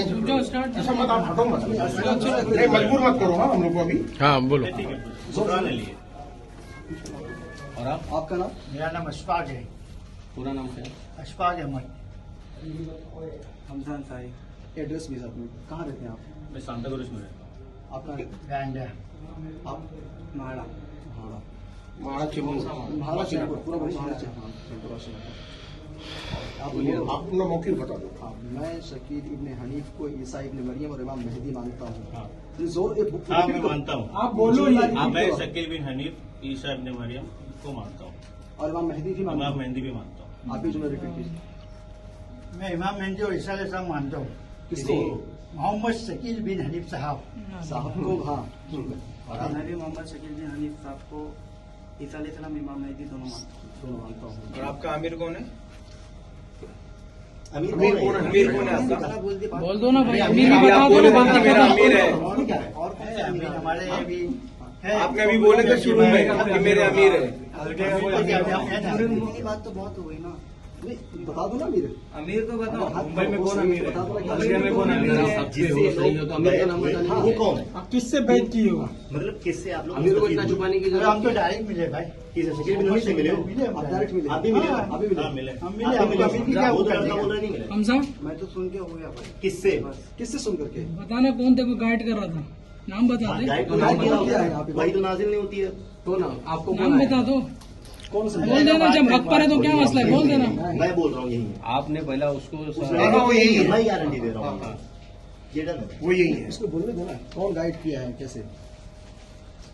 ऐसा मत आप हटो मत, नहीं मजबूर मत करो। हाँ हम लोग को अभी। हाँ बोलो। और आपका नाम? मेरा नाम अशफाक है। पूरा नाम क्या है? अशफाक अहमद। हमजान साहिब। एड्रेस भी साथ में, कहाँ रहते हैं आप? मैं सांताक्रूज में रहता हूँ। आपका? बैंडा। आप? महाड़ा। महाराज चिमूर, महाराष्ट्र पूरा महाराष्ट्र। आप बोलिए, आप अपना मौके बता दो। हाँ, मैं शकील इब्न हनीफ को ईसा इब्न मरियम और इमाम मेहदी मानता हूँ। हाँ। जोर हाँ मैं मानता हूँ। आप बोलो। मैं शकील बिन हनीफ ईसा इब्न मरियम को मानता हूँ और इमाम मेहदी भी मानता इमाम हूँ। मेहदी भी मानता हूँ। आप भी जुमला रिपीट कीजिए। मैं इमाम मेहदी और ईसा अलैहिस्सलाम मानता हूँ। किसको? मोहम्मद शकील बिन हनीफ साहब साहब को? हाँ। मैं भी मोहम्मद शकील बिन हनीफ साहब को, ईसा अलैहिस्सलाम, इमाम मेहदी दोनों मानता हूँ। और आपका आमिर कौन है? अमीर कौन है? अमीर कौन है आपका? बोल दो ना भाई, अमीर बता दो ना, बाकी मेरा अमीर है। और क्या है? और अमीर हमारे भी है। आपने अभी बोले थे शुरू में कि मेरे अमीर है। मेरी बात तो बहुत हो गई ना। नहीं, बता दो ना अमीर। अमीर तो बताओ, मुंबई में कौन अमीर है? बता दो ना। अमीर में कौन अमीर है? वो कौन है? आप किससे बैठ की हो? मतलब किससे आप लोग अमीर को इतना छुपाने की जरूरत? हम तो डायरेक्ट मिले भाई। शकील बिन हनीफ से मिले हो? मिले आप डायरेक्ट मिले? आप भी मिले? आप भी मिले? हाँ मिले। हम मिले। आपको अमीर की क्या वो वो तो कर लड़का बोल देगा? रहा नहीं मिले। हमसा मैं तो सुन के हो गया भाई। किससे? किससे सुन करके? बताना कौन तेरे को गाइड कर रहा था, नाम बता दे। गाइड तो नाम नाजिल क्या होता है है, यहाँ पे? वही तो नाजिल नहीं होती है। तो ना आपको नाम बता दो, कौन सा? बोल देना। जब हक पर है तो क्या मसला है, बोल देना। मैं बोल रहा हूँ यही है। आपने पहला उसको हाँ, वो यही है। मैं गारंटी दे रहा हूँ। ये डन है। वो यही है। इसको बोलने दो ना, कौन गाइड किया है, कैसे?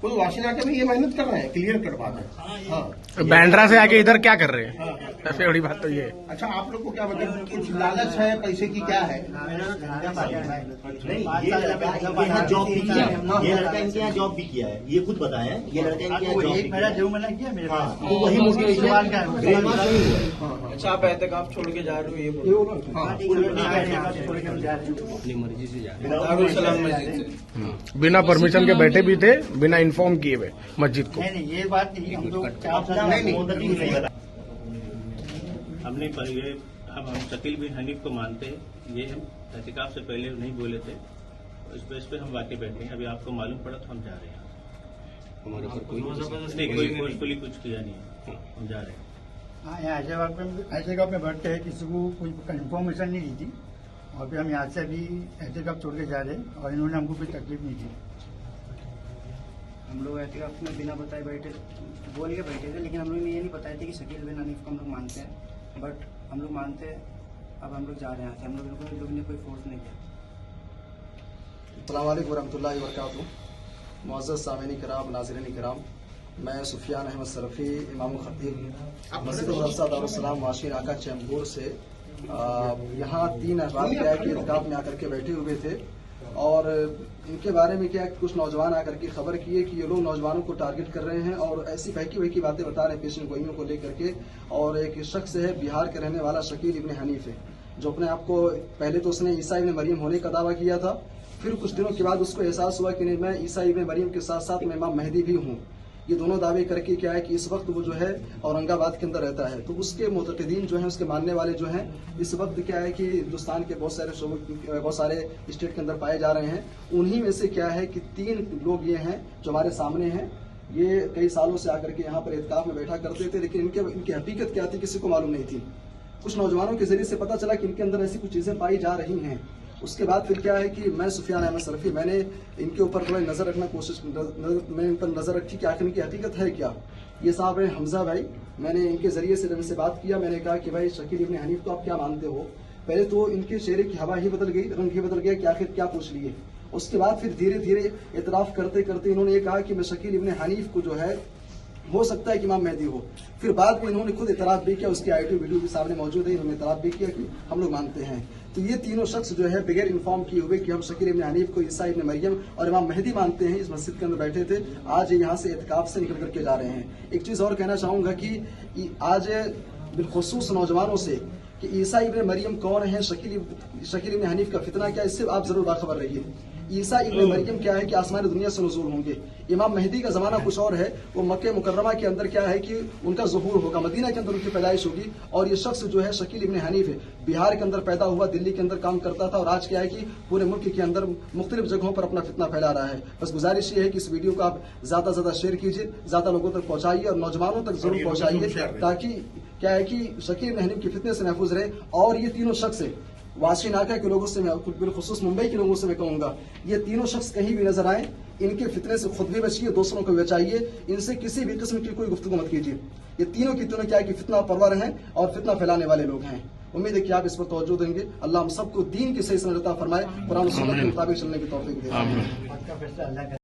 वो वाशिनाटे में ये मेहनत कर रहे हैं, क्लियर कट बात है। हाँ बैंड्रा से आके इधर क्या कर रहे हैं? सबसे बड़ी बात तो ये है। अच्छा, आप लोग को क्या मतलब कुछ लालच है पैसे की, क्या है? नहीं, ये लड़का इनके यहाँ जॉब भी किया है। ये लड़का इनके यहाँ जॉब भी किया है। ये खुद बताया है। ये लड़का इनके यहाँ जॉब भी एक मेरा किया जो मैंने किया मेरे हाँ, पास। तो वही मोटिवेशन सवाल का है। ब्रेन वॉश नहीं हुआ है। अच्छा, आप एहतिकाफ छोड़ के जा रहे हो, ये ये बोलो। बोलो ना। हाँ अपनी मर्जी से जा दारुल सलाम मस्जिद से। बिना परमिशन के बैठे भी थे, बिना इन्फॉर्म किए हुए मस्जिद को। नहीं ये बात नहीं, हम लोग हमने ये हम शकील बिन हनीफ को मानते हैं। ये हम एहतिकाफ से पहले नहीं बोले थे, इस बेस पे हम वाकई बैठे हैं। अभी आपको मालूम पड़ा तो हम जा रहे हैं। हमारे ऊपर कोई नहीं, कोई फोर्सफुली कुछ किया नहीं है, हम जा रहे हैं। हाँ, यहाँ एहतिकाफ में बैठते हैं, किसी को कोई इन्फॉर्मेशन नहीं दी थी और फिर हम यहाँ से अभी एहतिकाफ छोड़ के जा रहे हैं और इन्होंने हमको कोई तकलीफ नहीं दी। हम लोग एहतिकाफ में बिना बताए बैठे, बोल के बैठे थे, लेकिन हम लोग ने ये नहीं बताया था कि शकील बिन हनीफ को हम लोग मानते हैं। बट हम लोग मानते हैं, अब हम लोग जा रहे हैं यहाँ से। हम लोग ने कोई फोर्स नहीं किया। अस्सलाम वालेकुम वरहमतुल्लाहि वबरकातुहू। मुअज़्ज़ज़ सामीन किराम, नाज़रीन किराम, मैं सुफियान अहमद सरफी, इमाम खतीब मस्जिद अल-अक़सा दारुस्सलाम वाशी नाका चैम्बूर से यहाँ 3 अहबाब क्या है कि इत्काफ में आकर के बैठे हुए थे और इनके बारे में क्या कुछ नौजवान आकर के खबर किए कि ये लोग नौजवानों को टारगेट कर रहे हैं और ऐसी बहकी बातें बता रहे हैं पेशन गोइयों को लेकर के। और एक शख्स है बिहार के रहने वाला शकील इब्न हनीफ है, जो अपने आप को पहले तो उसने ईसा इब्न मरियम होने का दावा किया था, फिर कुछ दिनों के बाद उसको एहसास हुआ कि नहीं, मैं ईसा इब्न मरियम के साथ साथ मैं इमाम मेहदी भी हूँ। ये दोनों दावे करके क्या है कि इस वक्त वो जो है औरंगाबाद के अंदर रहता है। तो उसके मुतक़दीन जो हैं, उसके मानने वाले जो हैं, इस वक्त क्या है कि हिंदुस्तान के बहुत सारे स्टेट के अंदर पाए जा रहे हैं। उन्हीं में से क्या है कि 3 लोग ये हैं जो हमारे सामने हैं। ये कई सालों से आकर के यहाँ पर इत्काफ में बैठा करते थे, लेकिन इनकी हकीकत क्या थी किसी को मालूम नहीं थी। कुछ नौजवानों के जरिए से पता चला कि इनके अंदर ऐसी कुछ चीज़ें पाई जा रही हैं। उसके बाद फिर क्या है कि मैं सुफियान अहमद सरफी, मैंने इनके ऊपर थोड़ा नज़र रखना मैं इन पर नज़र रखी कि आखिर इनकी हकीकत है क्या। ये साहब है हमजा भाई, मैंने इनके जरिए से इनसे बात किया। मैंने कहा कि भाई शकील इब्न हनीफ को आप क्या मानते हो? पहले तो इनके चेहरे की हवा ही बदल गई, रंग ही बदल गया कि आखिर क्या पूछ लिए। उसके बाद फिर धीरे धीरे इतराफ़ करते करते इन्होंने ये कहा कि मैं शकील इब्न हनीफ को जो है हो सकता है कि इमाम मेहदी हो। फिर बाद में इन्होंने खुद इतराफ़ भी किया, उसकी ऑडियो वीडियो भी सामने मौजूद है, इन्होंने इतराफ़ भी किया कि हम लोग मानते हैं। तो ये तीनों शख्स जो है बगैर इन्फॉर्म किए हुए कि हम शकील इब्न हनीफ को ईसा इब्न मरियम और इमाम मेहदी मानते हैं, इस मस्जिद के अंदर बैठे थे। आज यहाँ से इत्काफ से निकल करके जा रहे हैं। एक चीज़ और कहना चाहूँगा कि आज बिलखुसूस नौजवानों से कि ईसा इब्न मरियम कौन है, शकील इब्न हनीफ का फितना क्या है, इससे आप जरूर बाखबर रहिए। ईसा इब्न मरियम क्या है कि आसमानी दुनिया से नज़ूल होंगे। इमाम मेहदी का जमाना कुछ और है, वो मक्के मुकर्रमा के अंदर क्या है कि उनका ज़ुहूर होगा, मदीना के अंदर उनकी पैदाइश होगी। और ये शख्स जो है शकील इब्न हनीफ है, बिहार के अंदर पैदा हुआ, दिल्ली के अंदर काम करता था और आज क्या है कि पूरे मुल्क के अंदर मुख्तलिफ जगहों पर अपना फितना फैला रहा है। बस गुजारिश ये है कि इस वीडियो को आप ज्यादा से ज्यादा शेयर कीजिए, ज्यादा लोगों तक पहुंचाइए और नौजवानों तक जरूर पहुंचाइए, ताकि क्या है कि शकील इब्न हनीफ के फितने से महफूज रहे। और ये तीनों शख्स है, वाशी नाका के लोगों से मैं, बिलखुसूस मुंबई के लोगों से मैं कहूंगा, ये तीनों शख्स कहीं भी नजर आए, इनके फितने से खुद भी बचिए, दूसरों को बचाइए, इनसे किसी भी किस्म की कोई गुफ्तगू मत कीजिए। ये तीनों की तीनों क्या है कि फितना परवर हैं और फितना फैलाने वाले लोग हैं। उम्मीद है कि आप इस पर तवज्जो देंगे। अल्लाह हम सबको दीन की सही समझता फरमाए, कुरान और सुन्नत के मुताबिक चलने की तौफीक दे। आपका फैसला अल्लाह का